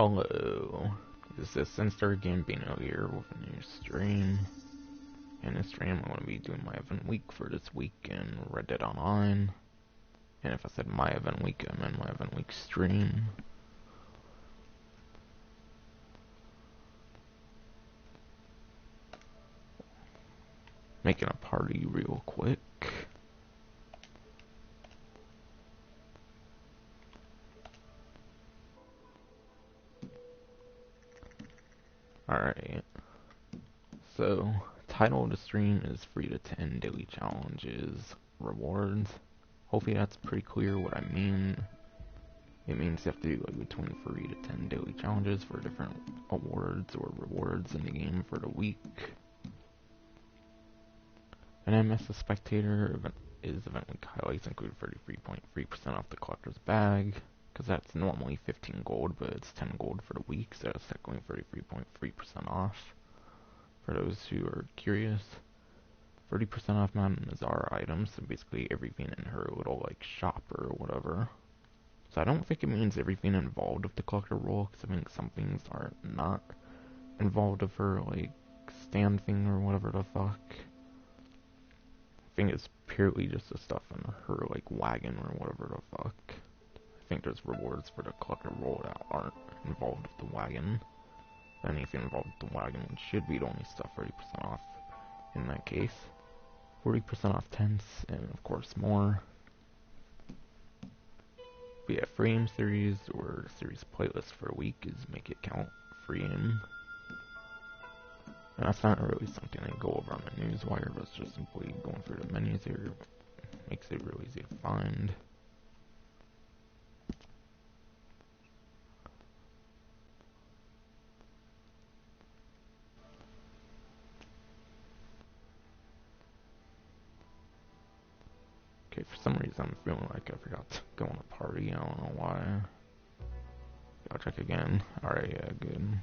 Hello, this is Sinister Gambino here with a new stream. In this stream, I'm going to be doing my event week for this week in Red Dead Online. And if I said my event week, I meant my event week stream. Making a party real quick. Alright. So, title of the stream is Free to 10 Daily Challenges Rewards. Hopefully that's pretty clear what I mean. It means you have to do like between 3 to 10 daily challenges for different awards or rewards in the game for the week. And MS a spectator event week highlights include 33.3% off the collector's bag, because that's normally 15 gold, but it's 10 gold for the week, so it's technically 33.3% off. For those who are curious, 30% off Madame Nazar items, so basically everything in her little like shop or whatever. So I don't think it means everything involved with the collector role, because I think some things are not involved with her like stand thing or whatever the fuck. I think it's purely just the stuff in her like wagon or whatever the fuck. I think there's rewards for the collector role that aren't involved with the wagon. Anything involved with the wagon should be the only stuff 30% off in that case. 40% off tents, and of course more. But yeah, free aim series or series playlist for a week is make it count free aim. And that's not really something I go over on the newswire, but it's just simply going through the menus here. Makes it really easy to find. Okay, for some reason I'm feeling like I forgot to go on a party. I don't know why. I'll check again. Alright, yeah, good.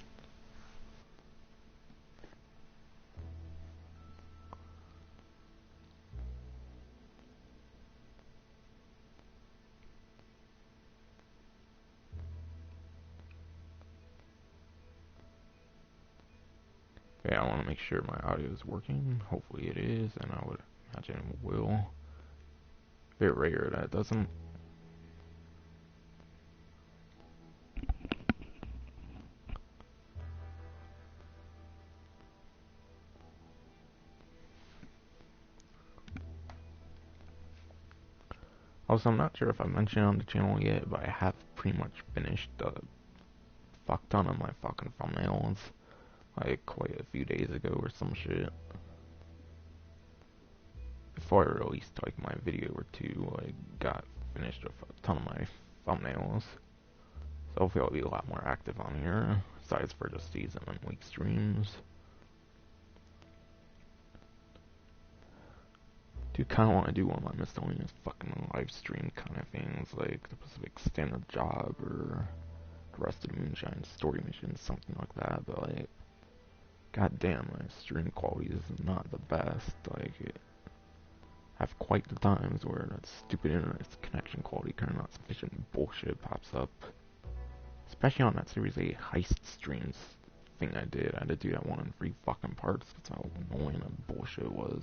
Okay, I want to make sure my audio is working. Hopefully it is, and I would imagine it will. Bit rare that it doesn't. Also, I'm not sure if I mentioned on the channel yet, but I have pretty much finished a fuck ton of my fucking thumbnails. Like, quite a few days ago or some shit. Before I released, like, my video or two, I got finished a ton of my thumbnails. So hopefully I'll be a lot more active on here, besides for just these and week streams. Do kind of want to do one of my miscellaneous fucking live stream kind of things, like the Pacific Standard Job or the rest of the Moonshiners story missions, something like that. But like, goddamn, my stream quality is not the best. Like, I have quite the times where that stupid internet connection quality kind of not sufficient bullshit pops up. Especially on that Series 8 heist streams thing I did. I had to do that one in 3 fucking parts. That's how annoying that bullshit was.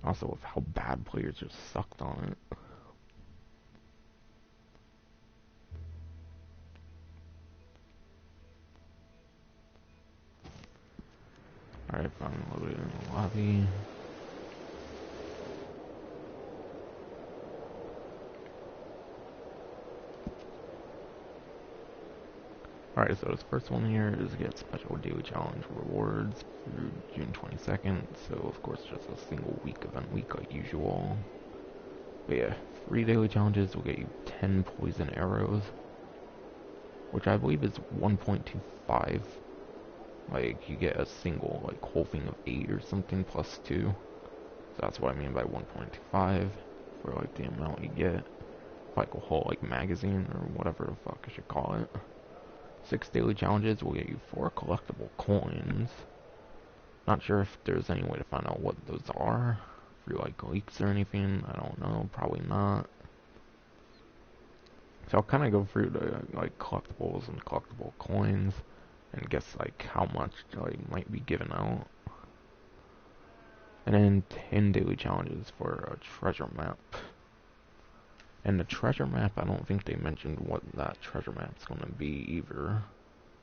Also, with how bad players just sucked on it. Alright, finally loaded in the lobby. Alright, so this first one here is get special daily challenge rewards through June 22nd. So, of course, just a single week event week like usual. But yeah, 3 daily challenges will get you 10 poison arrows, which I believe is 1.25. Like, you get a single, like, whole thing of 8 or something plus 2. So that's what I mean by 1.25 for, like, the amount you get. Like a whole, like, magazine or whatever the fuck I should call it. 6 daily challenges will get you 4 collectible coins. Not sure if there's any way to find out what those are. Through, like, leaks or anything. I don't know. Probably not. So I'll kind of go through the like collectibles and collectible coins, and guess like how much like might be given out. And then 10 daily challenges for a treasure map. And the treasure map, I don't think they mentioned what that treasure map's gonna be either.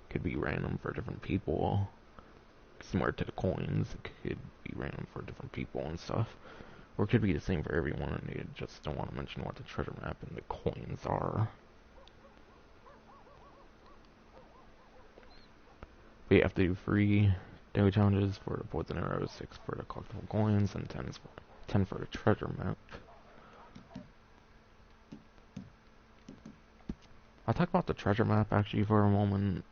Could be random for different people. Similar to the coins, it could be random for different people and stuff. Or it could be the same for everyone, and they just don't want to mention what the treasure map and the coins are. But you have to do 3 daily challenges for the boards and arrows, 6 for the collectible coins, and 10 for the treasure map. I'll talk about the treasure map actually for a moment.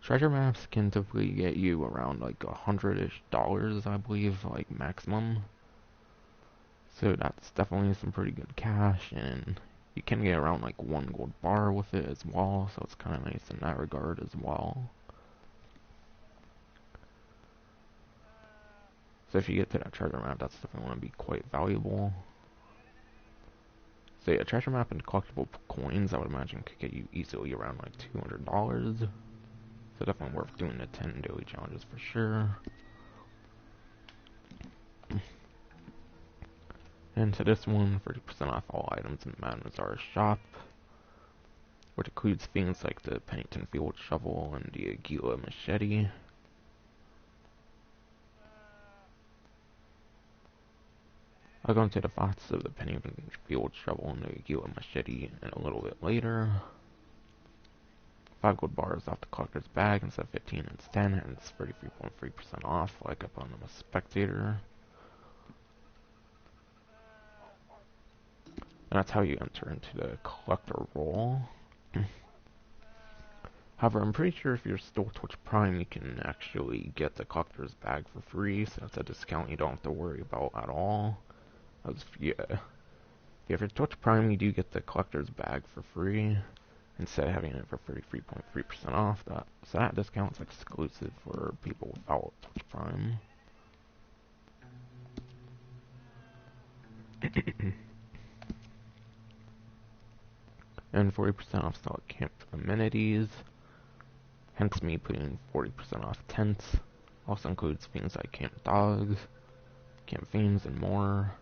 Treasure maps can typically get you around like $100-ish, I believe, like maximum. So that's definitely some pretty good cash, and you can get around like 1 gold bar with it as well, so it's kind of nice in that regard as well. So if you get to that treasure map, that's definitely going to be quite valuable. So yeah, treasure map and collectible coins, I would imagine, could get you easily around like $200. So definitely worth doing the 10 daily challenges for sure. And to this one, 30% off all items in Mademoiselle's shop, which includes things like the Pennington Field shovel and the Aguila machete. I'll go into the thoughts of the Pennington Field shovel and the Aguila machete in a little bit later. 5 gold bars off the collector's bag instead of 15, it's 10, and it's 33.3% off, like up on the Spectator. And that's how you enter into the collector role. However, I'm pretty sure if you're still Twitch Prime, you can actually get the collector's bag for free, so that's a discount you don't have to worry about at all. Yeah, if you're Twitch Prime, you do get the collector's bag for free, instead of having it for 33.3% off. So that discount's exclusive for people without Twitch Prime. And 40% off select camp amenities. Hence me putting 40% off tents. Also includes things like camp dogs, camp themes, and more.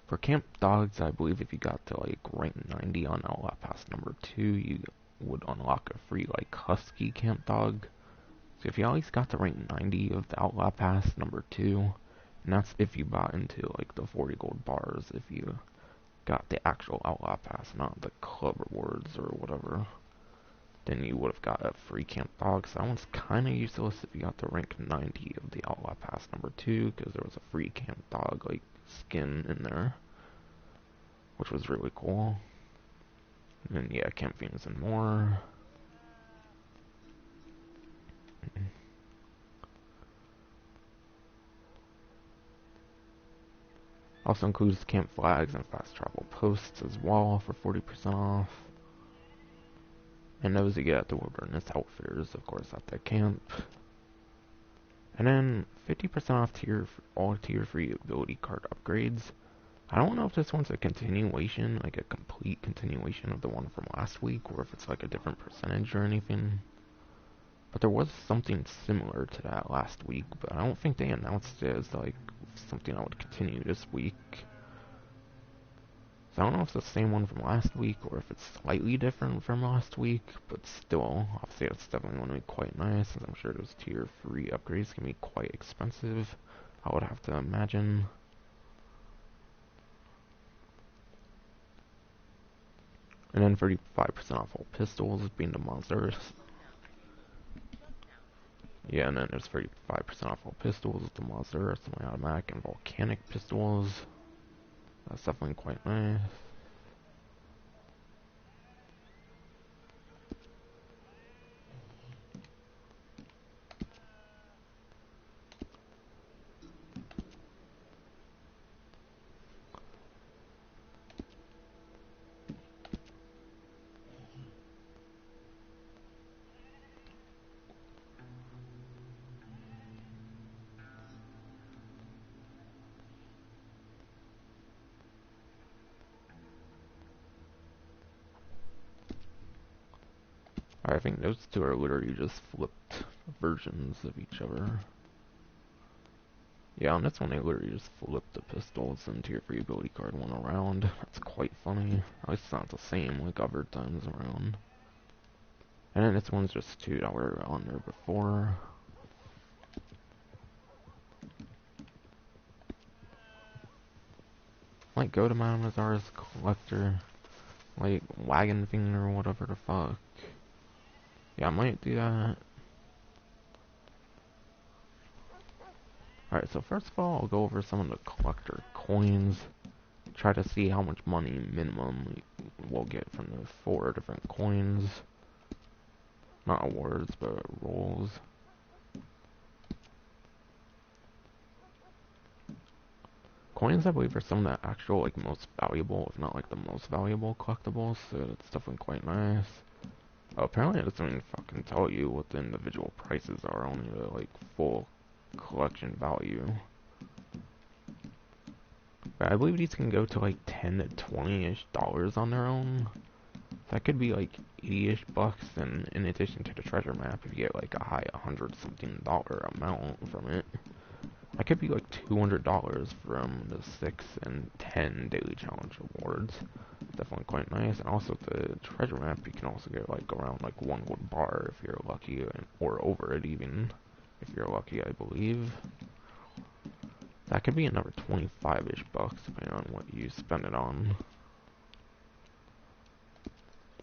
For camp dogs, I believe if you got to like rank 90 on Outlaw Pass number 2, you would unlock a free like husky camp dog. So if you always got to rank 90 of the Outlaw Pass number 2, and that's if you bought into like the 40 gold bars, if you got the actual Outlaw Pass, not the club rewards or whatever, then you would have got a free camp dog. So that one's kind of useless if you got to rank 90 of the Outlaw Pass number 2, because there was a free camp dog like skin in there, which was really cool. And then yeah, camp themes and more. Also includes camp flags and fast travel posts as well for 40% off. And those you get at the Wilderness Outfitters, of course, at the camp. And then 50% off all tier free ability card upgrades. I don't know if this one's a continuation, like a complete continuation of the one from last week, or if it's like a different percentage or anything. But there was something similar to that last week, but I don't think they announced it as like something that would continue this week. So I don't know if it's the same one from last week, or if it's slightly different from last week, but still, obviously it's definitely going to be quite nice, since I'm sure those tier 3 upgrades can be quite expensive, I would have to imagine. And then 35% off all pistols, being the monsters. Yeah, and then there's 35% off all pistols, the monster, semi-automatic, and volcanic pistols. That's definitely quite nice. I think those two are literally just flipped versions of each other. Yeah, on this one they literally just flipped the pistols into your free ability card one around. That's quite funny. At least it's not the same like other times around. And then this one's just $2 on there before. Like go to Mazar's collector, like wagon thing or whatever the fuck. Yeah, I might do that. Alright, so first of all, I'll go over some of the collector coins. Try to see how much money minimum we'll get from the 4 different coins. Not awards, but rolls. Coins, I believe, are some of the actual, like, most valuable, if not, like, the most valuable collectibles, so it's definitely quite nice. Oh, apparently it doesn't even fucking tell you what the individual prices are, only the, like, full collection value. But I believe these can go to, like, 10 to 20-ish dollars on their own. That could be, like, 80-ish bucks, and in addition to the treasure map, if you get, like, a high $100-something amount from it. That could be like $200 from the 6 and 10 daily challenge awards. Definitely quite nice. And also the treasure map, you can also get like around like 1 gold bar if you're lucky, or over it even if you're lucky, I believe. That could be another 25-ish bucks depending on what you spend it on.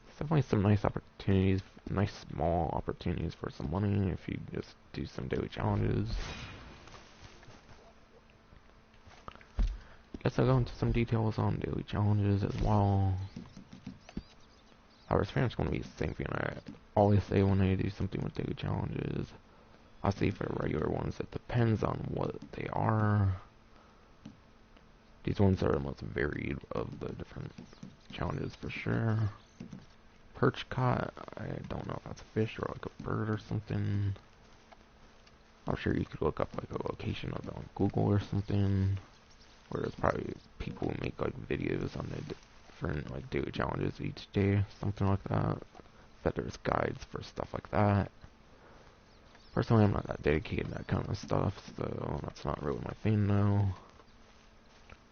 It's definitely some nice opportunities, nice small opportunities for some money if you just do some daily challenges. Guess I'll go into some details on daily challenges as well. It's pretty much going to be the same thing I always say when I do something with daily challenges. I'll say for regular ones, it depends on what they are. These ones are the most varied of the different challenges for sure. Perch caught, I don't know if that's a fish or like a bird or something. I'm sure you could look up like a location of it on Google or something. Where there's probably people who make like videos on the different like daily challenges each day, something like that. That there's guides for stuff like that. Personally, I'm not that dedicated to that kind of stuff, so that's not really my thing though.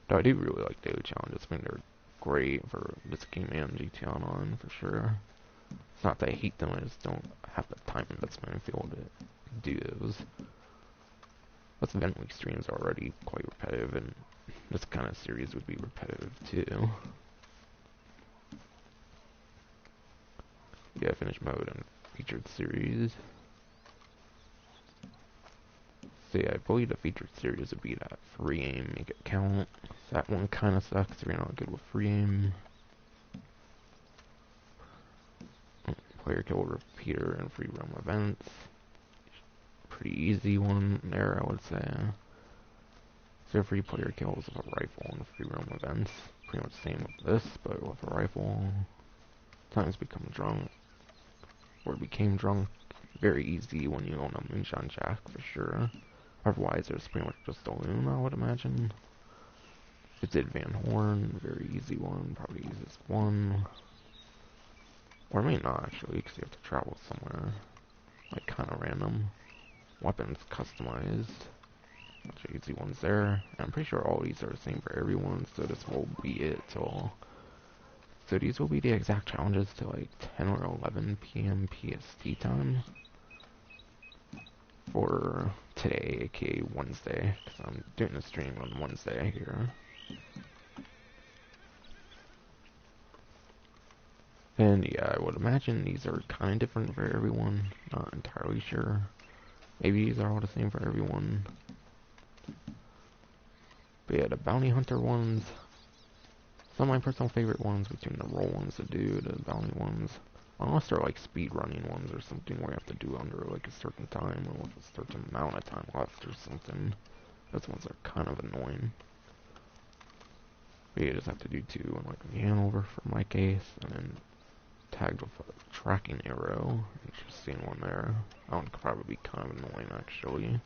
Though I do really like daily challenges. I mean, they're great for this game and GTA Online for sure. It's not that I hate them, I just don't have the time investment and feel to do those. Plus, event week streams are already quite repetitive, and this kind of series would be repetitive too. Yeah, finish mode and featured series. So yeah, I believe the featured series would be that free aim, make it count. That one kind of sucks if you're not good with free aim. Player kill repeater and free roam events. Pretty easy one there, I would say. So free player kills with a rifle and free roam events. Pretty much the same with this, but with a rifle. Times become drunk. Or became drunk. Very easy when you own a moonshine jack for sure. Otherwise, there's pretty much just a loon, I would imagine. It did Van Horn, very easy one, probably easiest one. Or it may not actually, because you have to travel somewhere. Like, kind of random. Weapons customized. Bunch of easy ones there. And I'm pretty sure all these are the same for everyone, so this will be it till... So these will be the exact challenges to like 10 or 11 p.m. PST time. For today, aka Wednesday, because I'm doing a stream on Wednesday here. And yeah, I would imagine these are kind of different for everyone. Not entirely sure. Maybe these are all the same for everyone. But yeah, the bounty hunter ones. Some of my personal favorite ones between the roll ones to do, the bounty ones. Unless they're like speed running ones or something where you have to do under like a certain time or with a certain amount of time left or something. Those ones are kind of annoying. But you just have to do 2 in like the Hanover for my case, and then tagged with a tracking arrow. Interesting one there. That one could probably be kind of annoying actually,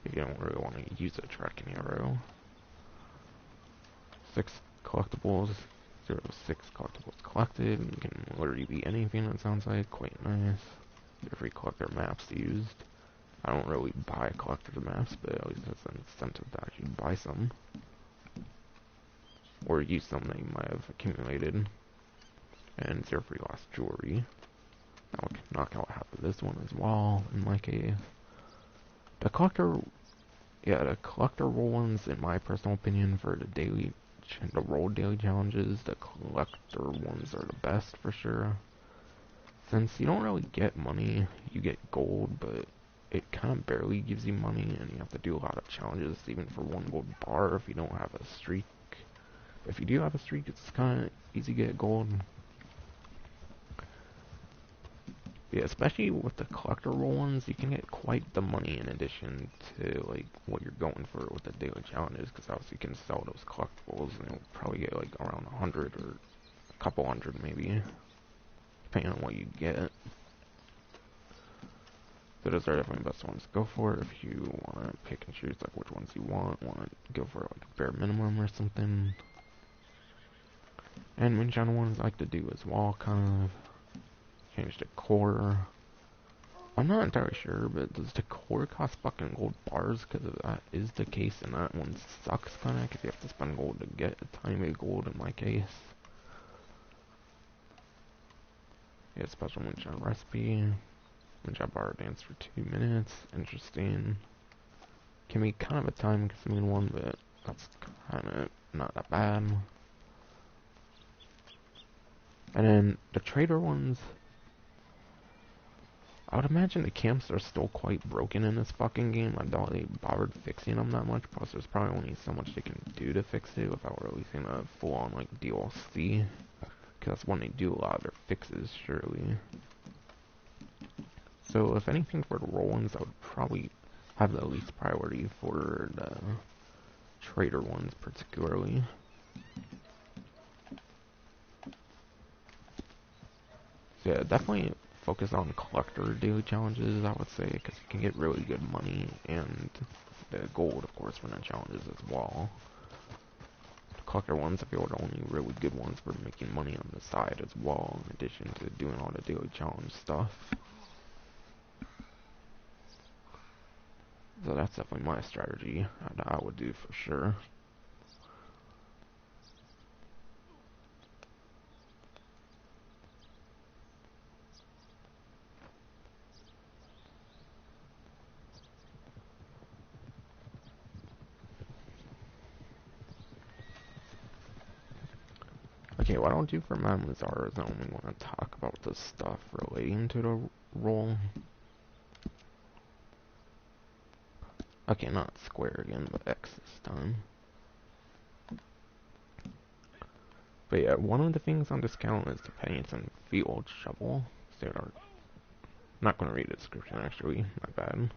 if you don't really want to use a tracking arrow. 6 collectibles. 0 to 6 collectibles collected. You can literally be anything, it sounds like. Quite nice. There are free collector maps used. I don't really buy collector maps, but at least there's an incentive to actually buy some. Or use some that you might have accumulated. And 0 free lost jewelry. That would knock out half of this one as well, in my case. The collector role ones, in my personal opinion, for the role daily challenges, the collector ones are the best for sure. Since you don't really get money, you get gold, but it kind of barely gives you money, and you have to do a lot of challenges, even for 1 gold bar if you don't have a streak. If you do have a streak, it's kind of easy to get gold. Yeah, especially with the collector role ones, you can get quite the money in addition to like what you're going for with the daily challenges, because obviously you can sell those collectibles and you'll probably get like around 100 or a couple hundred maybe, depending on what you get. So those are definitely the best ones to go for if you want to pick and choose like which ones you want to go for like bare minimum or something. And Moonshiner ones I like to do as well, kind of. Change the core. I'm not entirely sure, but does the core cost fucking gold bars? Because if that is the case, then that one sucks kinda, because you have to spend gold to get a tiny bit of gold in my case. Yeah, special moonshine recipe. Moonshine bar dance for 2 minutes. Interesting. Can be kind of a time consuming one, but that's kinda not that bad. And then the trader ones, I would imagine the camps are still quite broken in this fucking game. I doubt they bothered fixing them that much, plus there's probably only so much they can do to fix it without releasing a full-on, like, DLC. Because that's when they do a lot of their fixes, surely. So, if anything for the role ones, I would probably have the least priority for the trader ones, particularly. So yeah, definitely focus on collector daily challenges, I would say, because you can get really good money, and the gold, of course, from the challenges as well. The collector ones, I feel, are the only really good ones for making money on the side as well, in addition to doing all the daily challenge stuff. So that's definitely my strategy that I would do for sure. Okay, what I'll do for Mamazar is I only want to talk about the stuff relating to the role. Okay, not square again, but X this time. But yeah, one of the things on discount is the Pennies and Field Shovel. So I'm not going to read the description actually, my bad.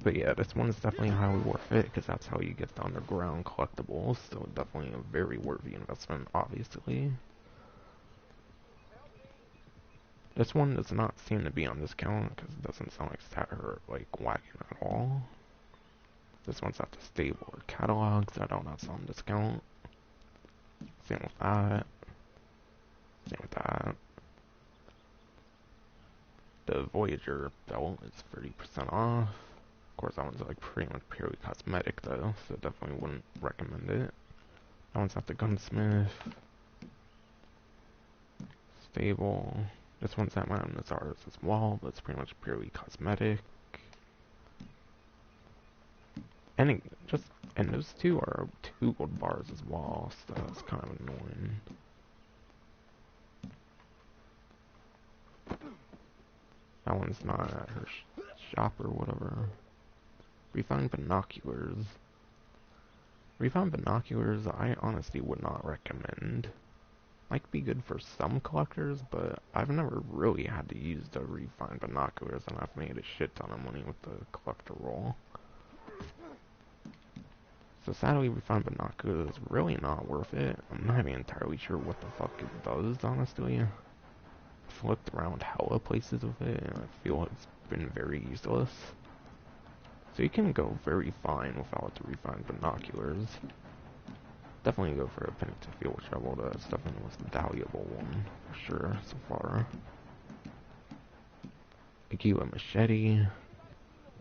But yeah, this one is definitely highly worth it, because that's how you get the underground collectibles, so definitely a very worthy investment, obviously. This one does not seem to be on discount, because it doesn't sound like stat or like wagon at all. This one's at the stable or catalogs, I know that's on discount. Same with that. Same with that. The Voyager belt is 30% off. Of course, that one's like pretty much purely cosmetic though, so definitely wouldn't recommend it. That one's at the Gunsmith. Stable. This one's at Moonshiners as well, but it's pretty much purely cosmetic. And those two are 2 gold bars as well, so that's kind of annoying. That one's not at her shop or whatever. Refined binoculars. Refined binoculars, I honestly would not recommend. Might be good for some collectors, but I've never really had to use the refined binoculars, and I've made a shit ton of money with the collector roll. So sadly, refined binoculars is really not worth it. I'm not even entirely sure what the fuck it does, honestly. I've looked around hella places with it, and I feel it's been very useless. So you can go very fine without the refined binoculars. definitely go for a Pennington Field Shovel. That's definitely the most valuable one, for sure, so far. Aquila Machete.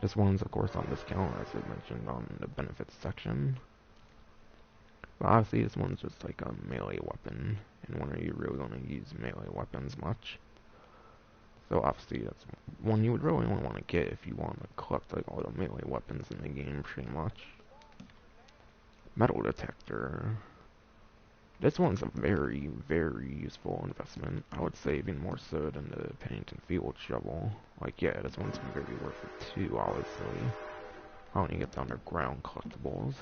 This one's, of course, on discount, as I mentioned on the benefits section. But obviously, this one's just like a melee weapon, and when are you really going to use melee weapons much? So obviously, that's one you would really only want to get if you want to collect like all the melee weapons in the game, pretty much. Metal detector. This one's a very, very useful investment. I would say even more so than the Pennington Field Shovel. Like, yeah, this one's very worth it too, obviously. I only get the underground collectibles.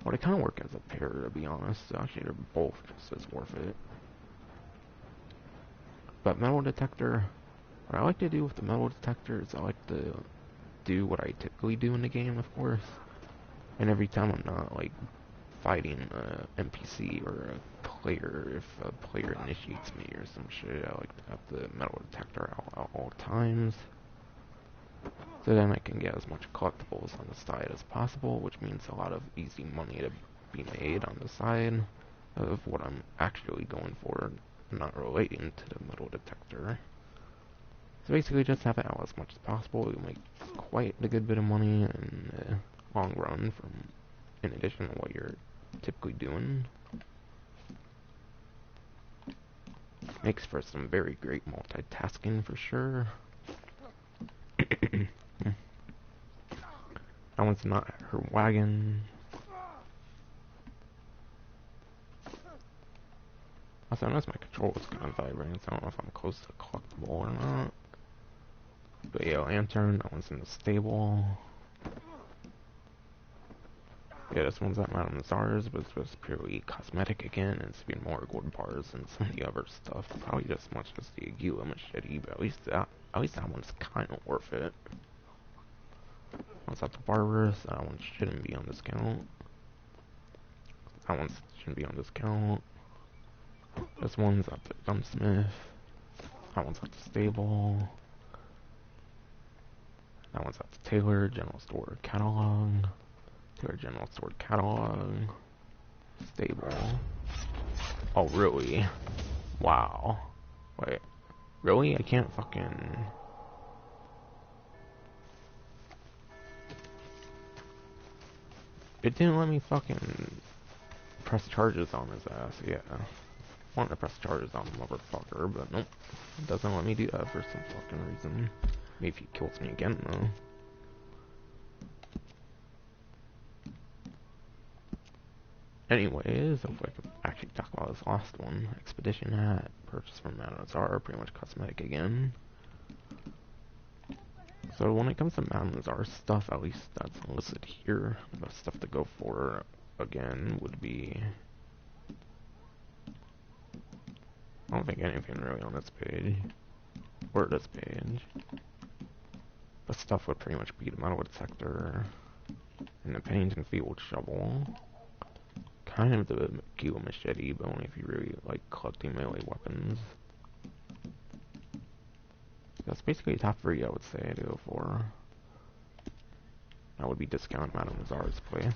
Well, they kind of work as a pair, to be honest. So actually, they're both just as worth it. But metal detector, what I like to do with the metal detector is I like to do what I typically do in the game, of course. And every time I'm not, like, fighting an NPC or a player, if a player initiates me or some shit, I like to have the metal detector out at all times. So then I can get as much collectibles on the side as possible, which means a lot of easy money to be made on the side of what I'm actually going for, not relating to the metal detector. So basically just have it out as much as possible. You make quite a good bit of money in the long run from, in addition to what you're typically doing. Makes for some very great multitasking for sure. That one's not her wagon. Also, I notice my control is kind of vibrating, so I don't know if I'm close to a collectible or not. But yeah, lantern, that one's in the stable. Yeah, this one's at Madame Nazar's, but it's just purely cosmetic again. It's even more gold bars and some of the other stuff. Probably just as much as the Aquila Machete, but at least that one's kind of worth it. One's at the barber's, that one shouldn't be on discount. That one shouldn't be on discount. This one's at the gunsmith. That one's at the stable. That one's at the Taylor General Store catalog. Taylor General Store catalog. Stable. Oh, really? Wow. Wait. Really? I can't fucking... It didn't let me fucking press charges on his ass, yeah. I wanted to press charges on the motherfucker, but nope. It doesn't let me do that for some fucking reason. Maybe if he kills me again, though. Anyways, hopefully I can actually talk about this last one. Expedition hat, purchased from Madame Nazar, pretty much cosmetic again. So when it comes to Madame Nazar stuff, at least that's listed here. The stuff to go for, again, would be... I don't think anything really on this page. Or this page. The stuff would pretty much be the metal detector, and the Pennington Field Shovel. Kind of the Aquila Machete, but only if you really like collecting melee weapons. That's basically the top 3 I would say to go for. That would be discount Madame Nazar's place.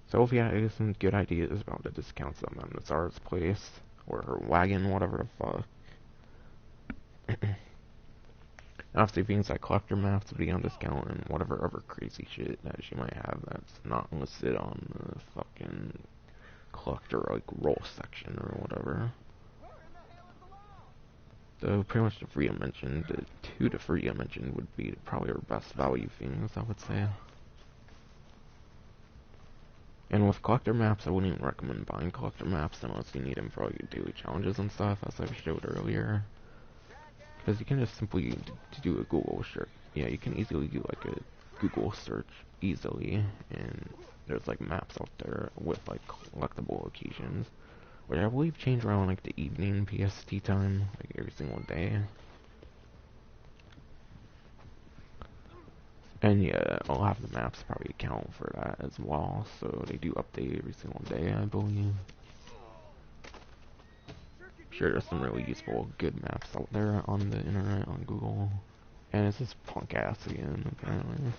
So if you have some good ideas about the discounts at Madame Nazar's place, or her wagon, whatever the fuck. Obviously things like collector maps would be on discount, and whatever other crazy shit that she might have that's not listed on the fucking collector like roll section or whatever. So pretty much the 3 I mentioned, the 2 to 3 I mentioned would be probably our best value things, I would say. And with collector maps, I wouldn't even recommend buying collector maps unless you need them for all your daily challenges and stuff, as I showed earlier. Because you can just simply do a Google search. Yeah, you can easily do like a Google search easily, and there's like maps out there with like collectible locations, which I believe change around like the evening PST time, like every single day. And yeah, a lot of the maps probably account for that as well, so they do update every single day, I believe. Sure, there's some really useful, good maps out there on the internet, on Google. And it's this punk ass again, apparently.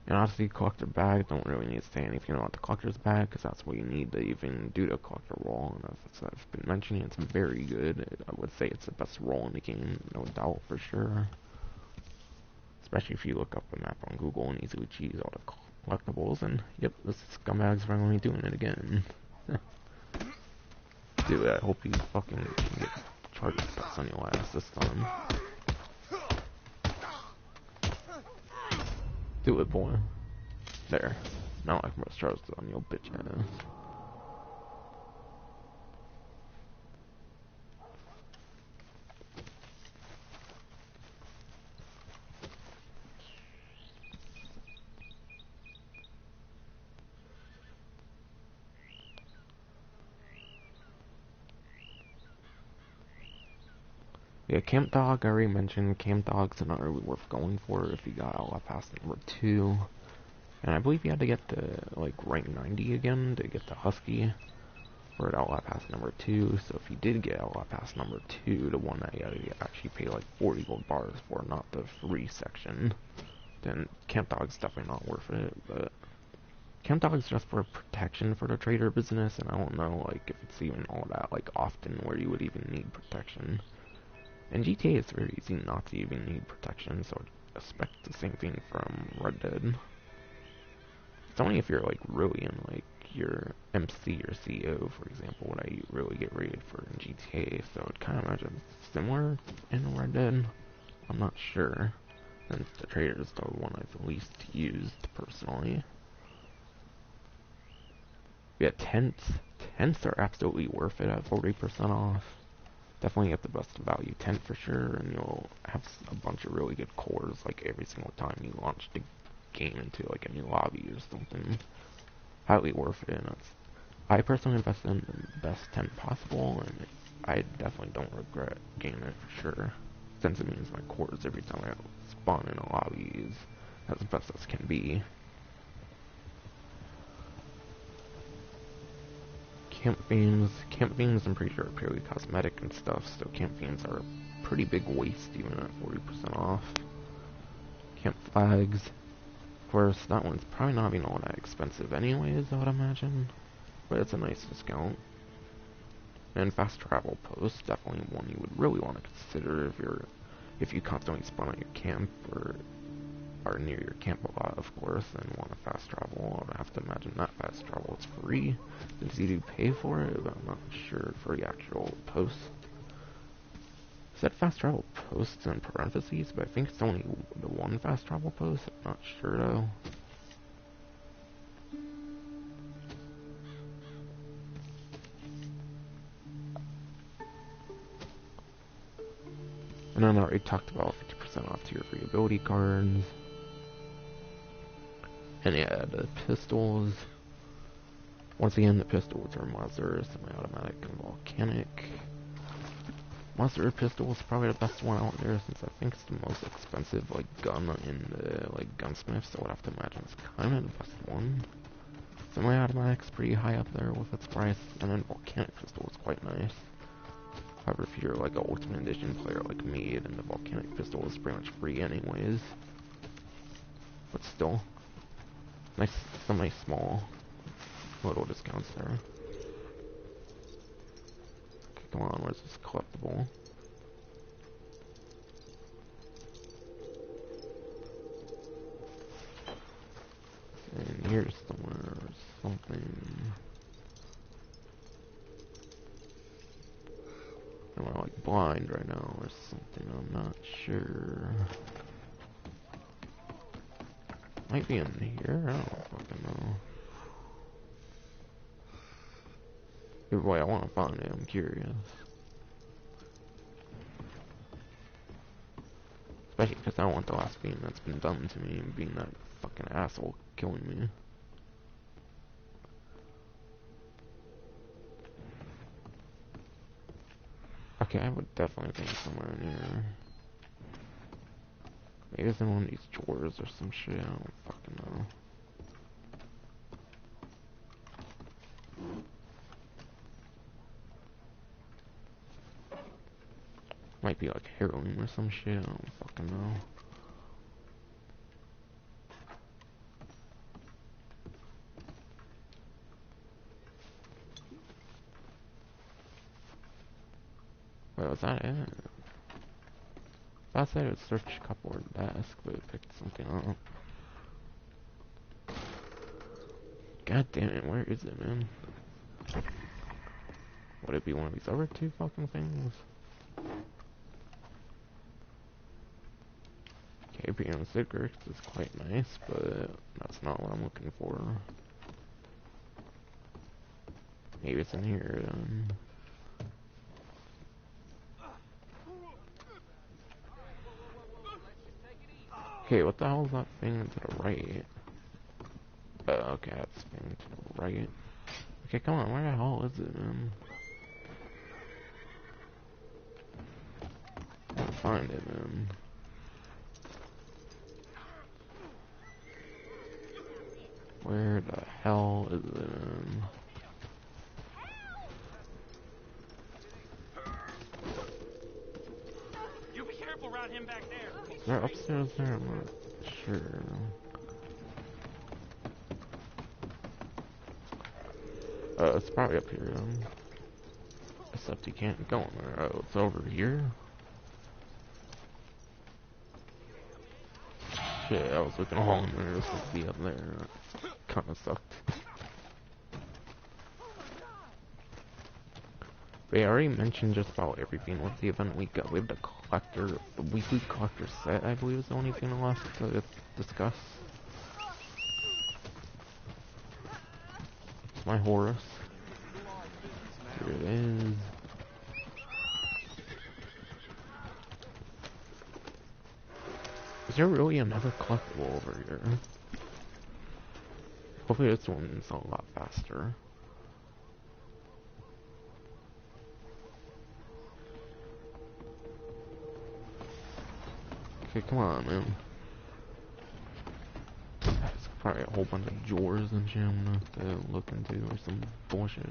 And honestly, collector bag, don't really need to say anything about the collector's bag, because that's what you need to even do the collector roll. And as I've been mentioning, it's very good. I would say it's the best roll in the game, no doubt, for sure. Especially if you look up a map on Google and easily choose all the collectibles, and yep, this scumbag's finally doing it again. Dude, I hope you fucking get charges pressed on your ass this time. Do it, boy. There. Now I can press charges on your bitch ass. Yeah, Camp Dog, I already mentioned. Camp Dog's not really worth going for if you got Outlaw Pass number 2. And I believe you had to get the, like, rank 90 again to get the Husky for Outlaw Pass number 2. So if you did get Outlaw Pass number 2, the one that you had to actually pay like 40 gold bars for, not the free section, then Camp Dog's definitely not worth it. But Camp Dog's just for protection for the trader business, and I don't know, like, if it's even all that, like, often where you would even need protection. In GTA, it's very easy not to even need protection, so I'd expect the same thing from Red Dead. It's only if you're, like, really in, like, your MC or CO, for example, that you really get rated for in GTA, so I'd kind of imagine it's similar in Red Dead. I'm not sure, since the trader is the one I've least used, personally. Yeah, tents. Tents are absolutely worth it at 40% off. Definitely get the best value tent for sure, and you'll have a bunch of really good cores like every single time you launch the game into like a new lobby or something. Highly worth it. And I personally invested in the best tent possible, and I definitely don't regret getting it for sure, since it means my cores every time I spawn in a lobby is as best as can be. Camp themes I'm pretty sure are purely cosmetic and stuff, so camp themes are a pretty big waste even at 40% off. Camp flags, of course, that one's probably not even all that expensive anyways, I would imagine, but it's a nice discount. And fast travel posts, definitely one you would really want to consider if you constantly spawn at your camp or are near your camp a lot, of course, and want to fast travel. I would have to imagine that fast travel is free, since you do pay for it, but I'm not sure for the actual posts. It said fast travel posts in parentheses, but I think it's only the one fast travel post. I'm not sure though. And then I already talked about 50% off tier 3 ability cards. And yeah, the pistols. Once again, the pistols are Mazda, semi-automatic, and volcanic. Mazda pistol is probably the best one out there, since I think it's the most expensive like gun in the like gunsmith, so I'd have to imagine it's kind of the best one. Semi-automatic's pretty high up there with its price, and then volcanic pistol is quite nice. However, if you're like an Ultimate Edition player like me, then the volcanic pistol is pretty much free anyways. But still, nice, some nice small little discounts there. Okay, come on, where's this collectible? And here's somewhere or something. Am I like blind right now or something? I'm not sure. Might be in here? I don't fucking know. Either way, I want to find it. I'm curious. Especially because I don't want the last thing that's been done to me being that fucking asshole killing me. Okay, I would definitely think somewhere in here. Maybe it's in one of these drawers or some shit. I don't fucking know. might be like heroin or some shit, I don't fucking know. Wait, was that it? I said it would search cupboard desk, but it picked something up. God damn it, where is it, man? Would it be one of these other two fucking things? KPM cigarettes is quite nice, but that's not what I'm looking for. Maybe it's in here, Okay, what the hell is that thing to the right? Okay, that's thing to the right. Okay, come on, where the hell is it, man? I can't find it, man. Where the hell is it, man? You be careful around him back there. Is there upstairs there? I'm not sure. It's probably up here, except you can't go in there. Oh, it's over here? Shit, I was looking all in there. It was supposed to be up there. Kinda sucked. But yeah, I already mentioned just about everything with the event week. We have the collector, the weekly collector set, I believe is the only thing left to discuss. It's my Horus. Here it is. Is there really another collectible over here? Hopefully this one's a lot faster. Okay, come on, man. There's probably a whole bunch of drawers and shit I'm gonna have to look into or some bullshit.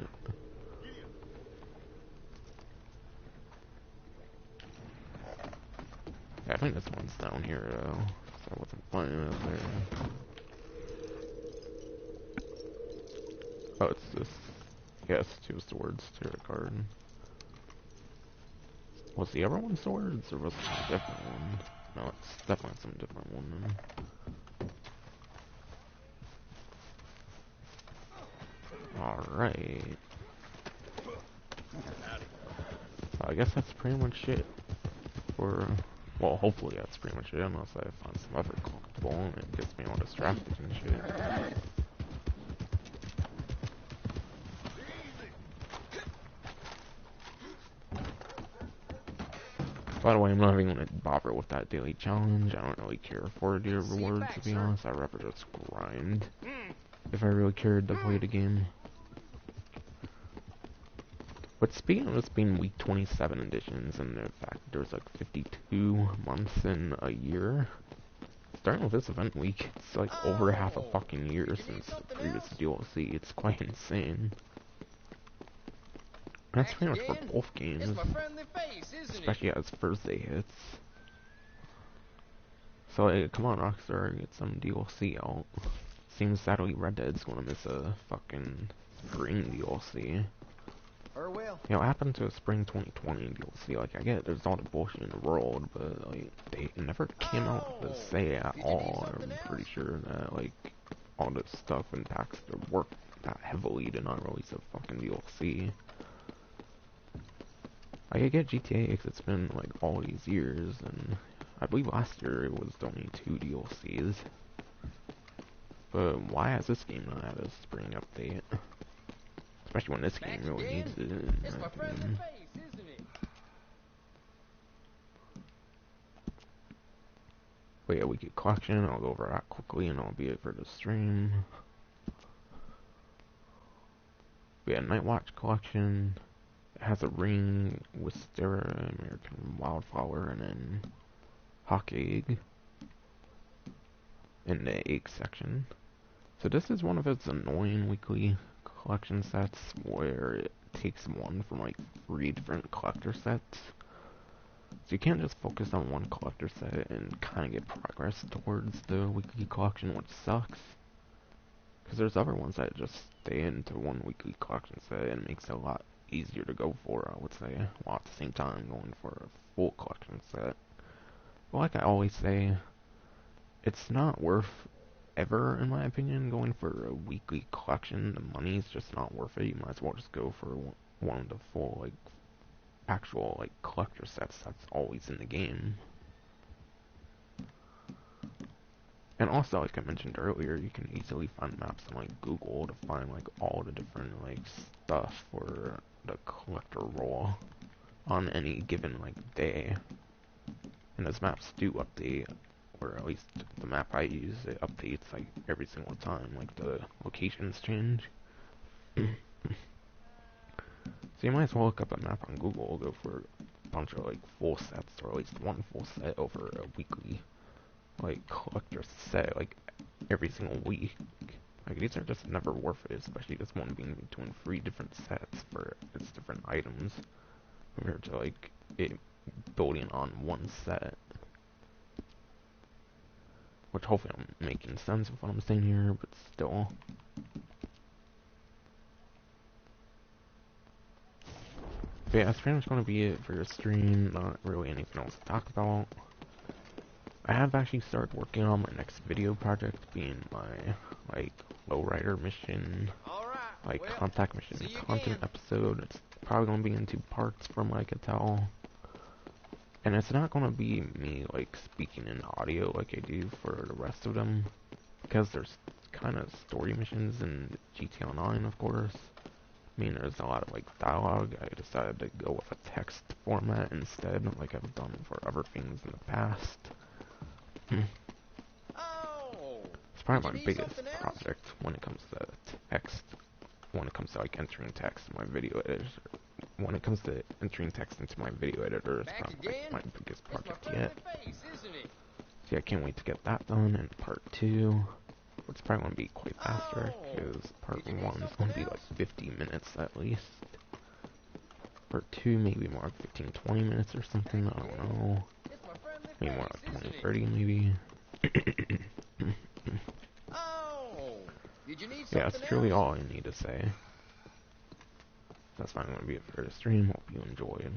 Yeah, I think this one's down here though, so I wasn't finding it there. Oh, it's this. Yes, two swords, tarot card. Was the other one swords, or was it a different one? No, it's definitely some different one then. Alright. I guess that's pretty much it for... Well, hopefully that's pretty much it, unless I find some other collectible and it gets me all distracted and shit. By the way, I'm not even gonna bother with that daily challenge. I don't really care for the rewards, to be honest. I'd rather just grind if I really cared to play the game. But speaking of this being week 27 editions, and the fact there's like 52 months in a year, starting with this event week, it's like over half a fucking year since the previous DLC. It's quite insane. That's pretty much for both games, especially as Thursday hits. So like, come on, Rockstar, get some DLC out. Seems sadly Red Dead's gonna miss a fucking green DLC. You know, what happened to a Spring 2020 DLC? Like, I get there's all the bullshit in the world, but like, they never came out to say at all. I'm pretty sure that like all this stuff impacts their work that heavily to not release a fucking DLC. Like, I get GTA because it's been like all these years, and I believe last year it was only 2 DLCs. But why has this game not had a spring update? Especially when this game really needs it, in my opinion. But yeah, we get collection. I'll go over that quickly, and I'll be it for the stream. We had Night Watch collection. It has a ring, Wisteria, American Wildflower, and then Hawk Egg in the egg section. So this is one of its annoying weekly collection sets where it takes one from like 3 different collector sets. So you can't just focus on one collector set and kind of get progress towards the weekly collection, which sucks. Because there's other ones that just stay into one weekly collection set and makes it a lot easier to go for, I would say, while at the same time going for a full collection set. But like I always say, it's not worth ever, in my opinion, going for a weekly collection. The money's just not worth it. You might as well just go for one of the full, like, actual, like, collector sets that's always in the game. And also, like I mentioned earlier, you can easily find maps on, like, Google to find, like, all the different, like, stuff for the collector role on any given, like, day. And those maps do update, or at least the map I use, it updates, like, every single time, like, the locations change. So you might as well look up a map on Google, go for a bunch of, like, full sets, or at least one full set over a weekly, like, collector set, like, every single week. Like, these are just never worth it, especially this one being between 3 different sets for its different items, compared to, like, it building on one set. Which hopefully I'm making sense of what I'm saying here, but still. But yeah, that's pretty much going to be it for your stream, not really anything else to talk about. I have actually started working on my next video project, being my, like, lowrider mission, like, contact mission content episode. It's probably going to be in 2 parts from what I could tell. And it's not going to be me, like, speaking in audio like I do for the rest of them, because there's kind of story missions in GTA Online, of course. I mean, there's a lot of, like, dialogue. I decided to go with a text format instead, like I've done for other things in the past. It's probably my biggest project when it comes to text, when it comes to, like, entering text in my video editor. When it comes to entering text into my video editor, it's probably, like, my biggest project yet. So yeah, I can't wait to get that done in part 2. It's probably going to be quite faster, because part 1 is going to be like 50 minutes at least. Part 2 maybe more like 15-20 minutes or something, I don't know. Maybe more like 20-30 maybe. Yeah, that's truly all I need to say. That's fine, going to be it for the stream. Hope you enjoyed.